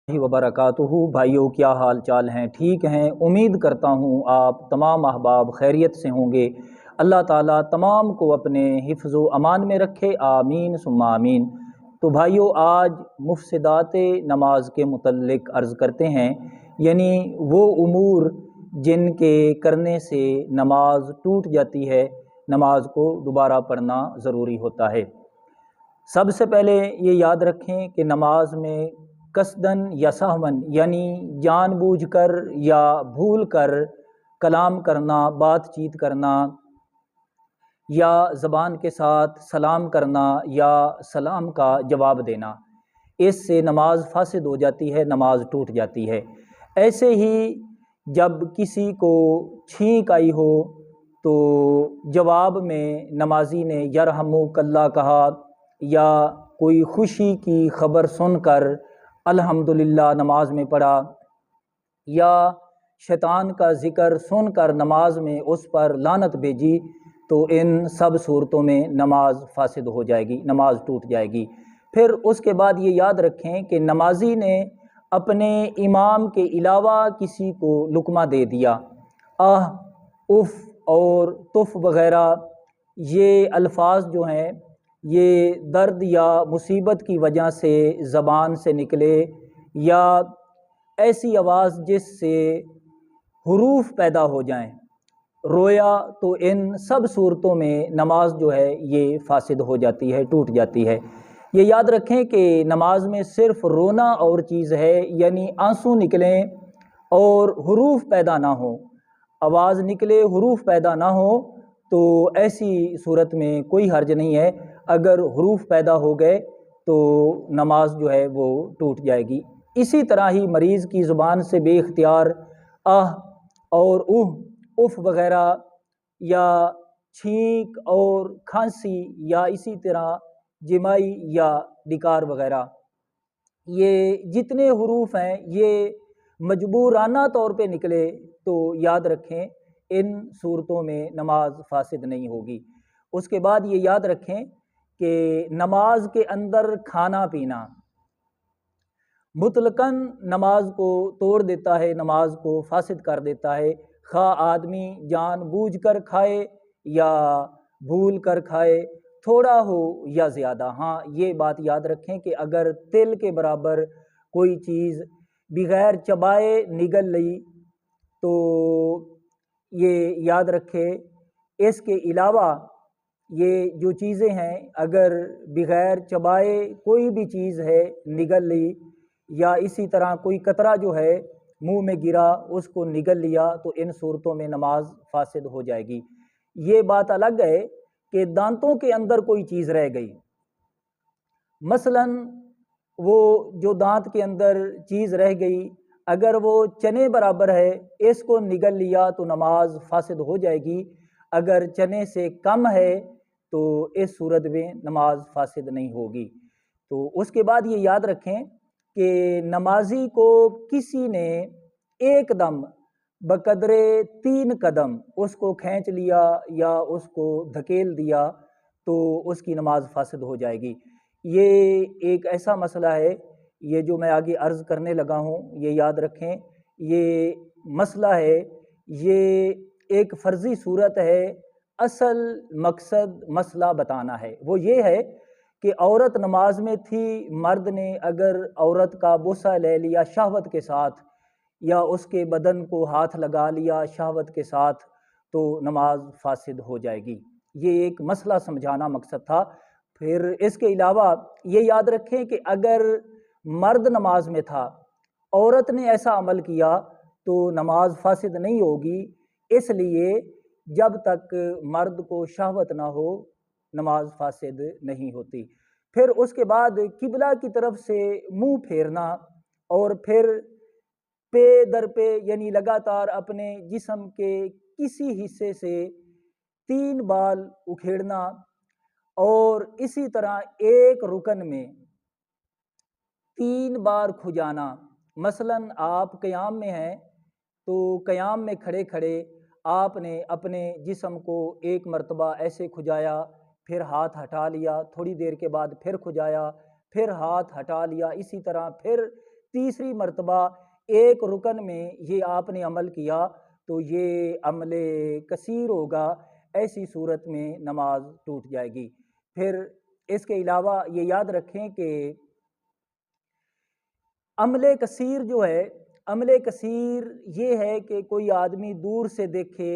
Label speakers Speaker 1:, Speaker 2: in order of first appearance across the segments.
Speaker 1: वबरकातुहू। भाइयों, क्या हाल चाल हैं? ठीक हैं? उम्मीद करता हूँ आप तमाम अहबाब खैरियत से होंगे। अल्लाह ताला तमाम को अपने हिफ्ज़ व अमान में रखे, आमीन सुम्मा आमीन। तो भाइयों, आज मुफसदात नमाज के मुतल्लिक़ अर्ज़ करते हैं, यानी वो उमूर जिनके करने से नमाज टूट जाती है, नमाज को दोबारा पढ़ना ज़रूरी होता है। सबसे पहले ये याद रखें कि नमाज में कसदन या सहवन, यानी जानबूझकर या भूल कर कलाम करना, बातचीत करना, या ज़बान के साथ सलाम करना या सलाम का जवाब देना, इससे नमाज फासिद हो जाती है, नमाज टूट जाती है। ऐसे ही जब किसी को छींक आई हो तो जवाब में नमाजी ने यरहमुकल्लाह कहा, या कोई खुशी की खबर सुनकर अल्हम्दुलिल्लाह नमाज में पढ़ा, या शैतान का ज़िक्र सुनकर नमाज में उस पर लानत भेजी, तो इन सब सूरतों में नमाज फासिद हो जाएगी, नमाज टूट जाएगी। फिर उसके बाद ये याद रखें कि नमाजी ने अपने इमाम के अलावा किसी को लुकमा दे दिया, आह, उफ़ और तुफ़ वग़ैरह, ये अल्फाज जो हैं ये दर्द या मुसीबत की वजह से ज़बान से निकले, या ऐसी आवाज़ जिससे हुरूफ पैदा हो जाएं, रोया, तो इन सब सूरतों में नमाज जो है ये फासिद हो जाती है, टूट जाती है। ये याद रखें कि नमाज में सिर्फ रोना और चीज़ है, यानी आंसू निकलें और हुरूफ पैदा ना हो, आवाज़ निकले हुरूफ पैदा ना हो, तो ऐसी सूरत में कोई हर्ज नहीं है। अगर हुरूफ पैदा हो गए तो नमाज जो है वो टूट जाएगी। इसी तरह ही मरीज़ की ज़ुबान से बेख्तियार आह और उफ़ वग़ैरह, या छींक और खांसी, या इसी तरह जिमाई या डिकार वग़ैरह, ये जितने हुरूफ हैं ये मजबूराना तौर पे निकले तो याद रखें इन सूरतों में नमाज फासिद नहीं होगी। उसके बाद ये याद रखें कि नमाज के अंदर खाना पीना मुतलकन नमाज को तोड़ देता है, नमाज को फासिद कर देता है। खा आदमी जानबूझ कर खाए या भूल कर खाए, थोड़ा हो या ज़्यादा। हाँ, ये बात याद रखें कि अगर तिल के बराबर कोई चीज़ बगैर चबाए निगल ली तो ये याद रखें। इसके अलावा ये जो चीज़ें हैं, अगर बगैर चबाए कोई भी चीज़ है निगल ली, या इसी तरह कोई कतरा जो है मुंह में गिरा उसको निगल लिया, तो इन सूरतों में नमाज फासिद हो जाएगी। ये बात अलग है कि दांतों के अंदर कोई चीज़ रह गई, मसलन वो जो दांत के अंदर चीज़ रह गई, अगर वो चने बराबर है, इसको निगल लिया तो नमाज फासिद हो जाएगी। अगर चने से कम है तो इस सूरत में नमाज फासिद नहीं होगी। तो उसके बाद ये याद रखें कि नमाजी को किसी ने एकदम बकदरे 3 कदम उसको खींच लिया या उसको धकेल दिया तो उसकी नमाज फासिद हो जाएगी। ये एक ऐसा मसला है, ये जो मैं आगे अर्ज़ करने लगा हूँ, ये याद रखें, ये मसला है, ये एक फ़र्ज़ी सूरत है। असल मकसद मसला बताना है, वो ये है कि औरत नमाज में थी, मर्द ने अगर औरत का बोसा ले लिया शहवत के साथ, या उसके बदन को हाथ लगा लिया शहवत के साथ, तो नमाज फासिद हो जाएगी। ये एक मसला समझाना मकसद था। फिर इसके अलावा ये याद रखें कि अगर मर्द नमाज में था, औरत ने ऐसा अमल किया, तो नमाज फासिद नहीं होगी, इसलिए जब तक मर्द को शहवत ना हो नमाज फासिद नहीं होती। फिर उसके बाद किबला की तरफ से मुंह फेरना, और फिर पे दर पे, यानी लगातार अपने जिस्म के किसी हिस्से से 3 बाल उखेड़ना, और इसी तरह एक रुकन में 3 बार खुजाना। मसलन आप क़याम में हैं तो क़याम में खड़े खड़े आपने अपने जिस्म को एक मर्तबा ऐसे खुजाया, फिर हाथ हटा लिया, थोड़ी देर के बाद फिर खुजाया, फिर हाथ हटा लिया, इसी तरह फिर تیسری مرتبہ ایک رکن میں یہ آپ نے عمل کیا تو یہ عمل کثیر ہوگا، ایسی صورت میں نماز ٹوٹ جائے گی۔ پھر اس کے علاوہ یہ یاد رکھیں کہ عمل کثیر جو ہے، عمل کثیر یہ ہے کہ کوئی آدمی دور سے دیکھے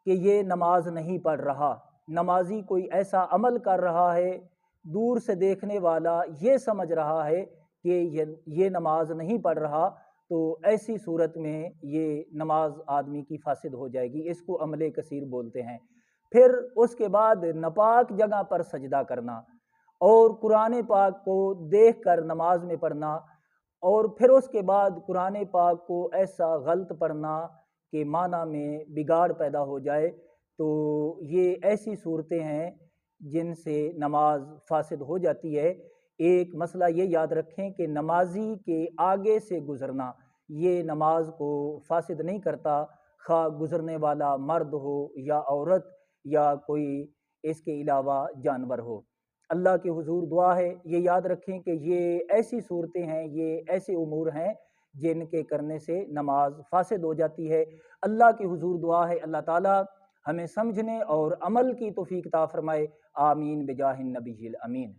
Speaker 1: کہ یہ نماز نہیں پڑھ رہا، نمازی کوئی ایسا عمل کر رہا ہے، دور سے دیکھنے والا یہ سمجھ رہا ہے کہ یہ نماز نہیں پڑھ رہا، تو ایسی صورت میں یہ نماز آدمی کی فاسد ہو جائے گی، اس کو عمل کثیر بولتے ہیں۔ پھر اس کے بعد ناپاک جگہ پر سجدہ کرنا اور قرآن پاک کو دیکھ کر نماز میں پڑھنا، اور پھر اس کے بعد قرآن پاک کو ایسا غلط پڑھنا کہ معنی میں بگاڑ پیدا ہو جائے، تو یہ ایسی صورتیں ہیں جن سے نماز فاسد ہو جاتی ہے۔ ایک مسئلہ یہ یاد رکھیں کہ نمازی کے آگے سے گزرنا یہ نماز کو فاسد نہیں کرتا، خواہ گزرنے والا مرد ہو یا عورت یا کوئی اس کے علاوہ جانور ہو۔ اللہ کے حضور دعا ہے یہ یاد رکھیں کہ یہ ایسی صورتیں ہیں، یہ ایسے امور ہیں جن کے کرنے سے نماز فاسد ہو جاتی ہے۔ اللہ کے حضور دعا ہے اللہ تعالی ہمیں سمجھنے اور عمل کی توفیق عطا فرمائے، آمین بجاہ النبی الامین۔